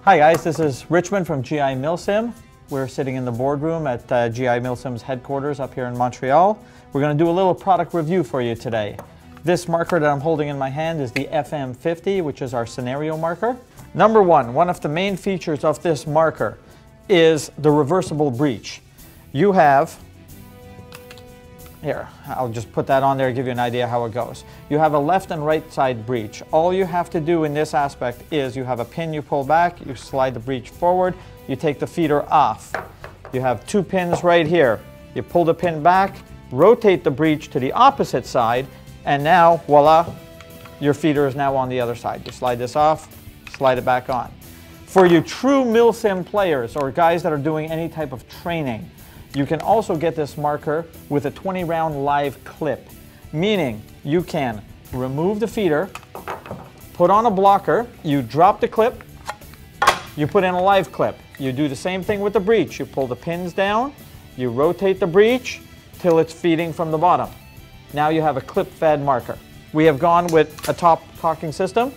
Hi guys, this is Richmond from GI Milsim. We're sitting in the boardroom at GI Milsim's headquarters up here in Montreal. We're going to do a little product review for you today. This marker that I'm holding in my hand is the FM50, which is our scenario marker. Number one of the main features of this marker is the reversible breech. You have, here, I'll just put that on there to give you an idea how it goes. You have a left and right side breech. All you have to do in this aspect is you have a pin you pull back, you slide the breech forward, you take the feeder off. You have two pins right here. You pull the pin back, rotate the breech to the opposite side, and now, voila, your feeder is now on the other side. You slide this off, slide it back on. For you true Milsim players or guys that are doing any type of training, you can also get this marker with a 20-round live clip, meaning you can remove the feeder, put on a blocker, you drop the clip, you put in a live clip. You do the same thing with the breech. You pull the pins down, you rotate the breech till it's feeding from the bottom. Now you have a clip-fed marker. We have gone with a top cocking system,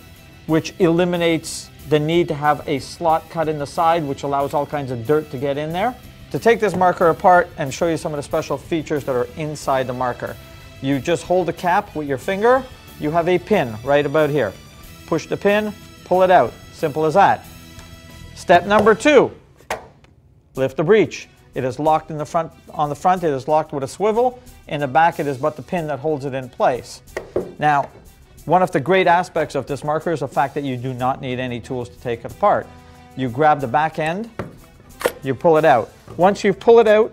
which eliminates the need to have a slot cut in the side, which allows all kinds of dirt to get in there. To take this marker apart and show you some of the special features that are inside the marker, you just hold the cap with your finger. You have a pin right about here. Push the pin, pull it out. Simple as that. Step number two, lift the breech. It is locked in the front. On the front, it is locked with a swivel. In the back, it is but the pin that holds it in place. Now, one of the great aspects of this marker is the fact that you do not need any tools to take it apart. You grab the back end, you pull it out. Once you pull it out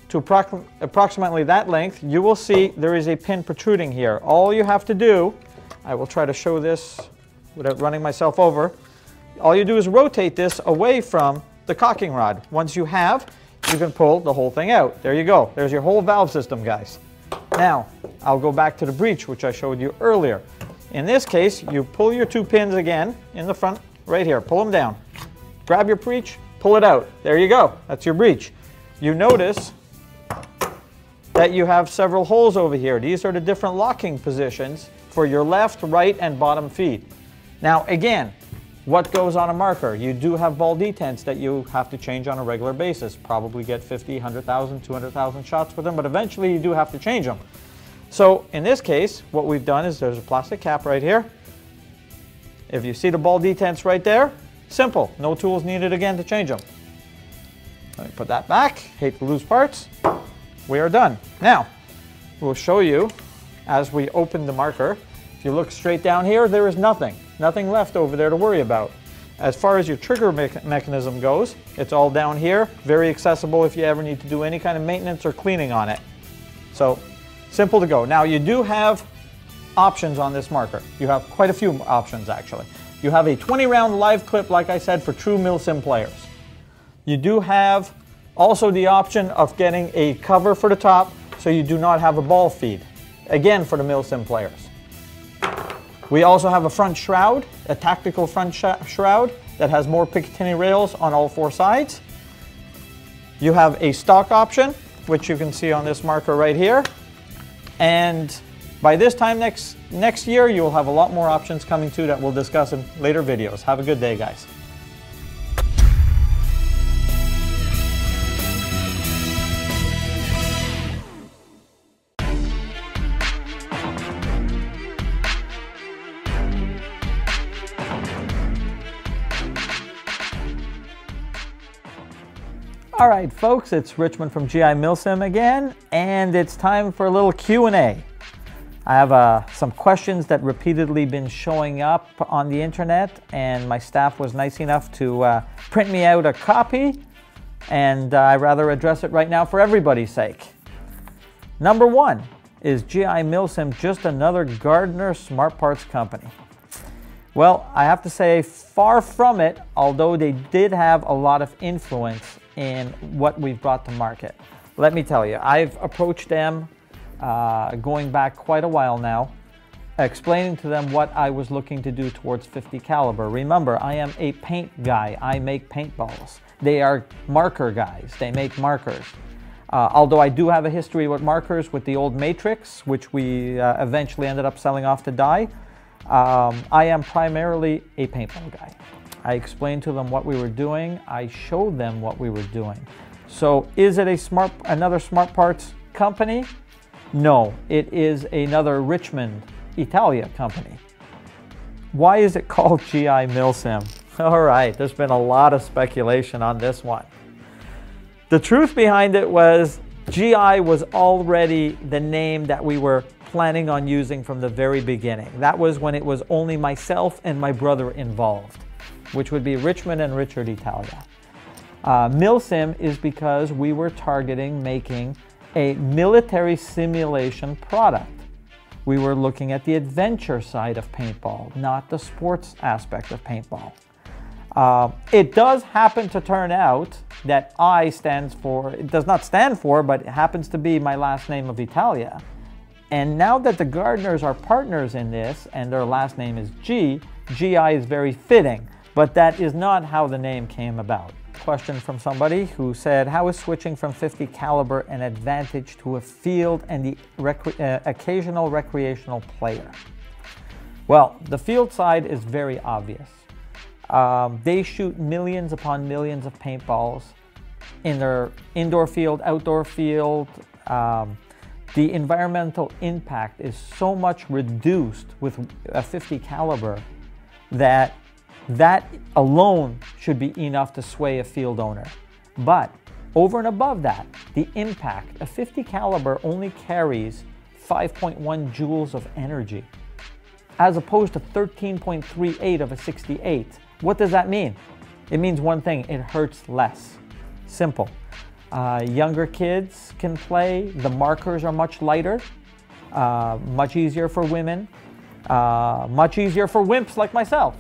to approximately that length, you will see there is a pin protruding here. All you have to do, I will try to show this without running myself over. All you do is rotate this away from the cocking rod. Once you have, you can pull the whole thing out. There you go. There's your whole valve system, guys. Now, I'll go back to the breech, which I showed you earlier. In this case, you pull your two pins again in the front, right here. Pull them down. Grab your breech, pull it out. There you go. That's your breech. You notice that you have several holes over here. These are the different locking positions for your left, right, and bottom feed. Now, again, what goes on a marker? You do have ball detents that you have to change on a regular basis. Probably get 50, 100,000, 200,000 shots with them, but eventually you do have to change them. So in this case, what we've done is there's a plastic cap right here. If you see the ball detents right there, simple. No tools needed again to change them. Let me put that back. Hate the loose parts. We are done. Now, we'll show you as we open the marker. If you look straight down here, there is nothing. Nothing left over there to worry about. As far as your trigger mechanism goes, it's all down here. Very accessible if you ever need to do any kind of maintenance or cleaning on it. So, simple to go. Now, you do have options on this marker. You have quite a few options, actually. You have a 20-round live clip, like I said, for true Milsim players. You do have also the option of getting a cover for the top so you do not have a ball feed. Again, for the Milsim players. We also have a front shroud, a tactical front shroud that has more Picatinny rails on all four sides. You have a stock option, which you can see on this marker right here. And by this time next year, you'll have a lot more options coming too that we'll discuss in later videos. Have a good day, guys. All right, folks, it's Richmond from GI Milsim again, and it's time for a little Q&A. I have some questions that repeatedly been showing up on the internet, and my staff was nice enough to print me out a copy, and I'd rather address it right now for everybody's sake. Number one, is GI Milsim just another Gardner Smart Parts company? Well, I have to say far from it, although they did have a lot of influence in what we've brought to market. Let me tell you, I've approached them going back quite a while now, explaining to them what I was looking to do towards 50 caliber. Remember, I am a paint guy. I make paintballs. They are marker guys. They make markers. Although I do have a history with markers with the old Matrix, which we eventually ended up selling off to Dye. I am primarily a paintball guy. I explained to them what we were doing. I showed them what we were doing. So is it another Smart Parts company? No, it is another Richmond, Italia company. Why is it called GI Milsim? All right, there's been a lot of speculation on this one. The truth behind it was GI was already the name that we were planning on using from the very beginning. That was when it was only myself and my brother involved, which would be Richmond and Richard Italia. Milsim is because we were targeting making a military simulation product. We were looking at the adventure side of paintball, not the sports aspect of paintball. It does happen to turn out that I stands for, it does not stand for, but it happens to be my last name of Italia. And now that the Gardners are partners in this and their last name is G, GI is very fitting, but that is not how the name came about. Question from somebody who said, how is switching from 50 caliber an advantage to a field and the occasional recreational player? Well, the field side is very obvious. They shoot millions upon millions of paintballs in their indoor field, outdoor field. The environmental impact is so much reduced with a 50 caliber that alone should be enough to sway a field owner. But over and above that, the impact, a 50 caliber only carries 5.1 joules of energy, as opposed to 13.38 of a 68. What does that mean? It means one thing, it hurts less. Simple. Younger kids can play, the markers are much lighter, much easier for women, much easier for wimps like myself.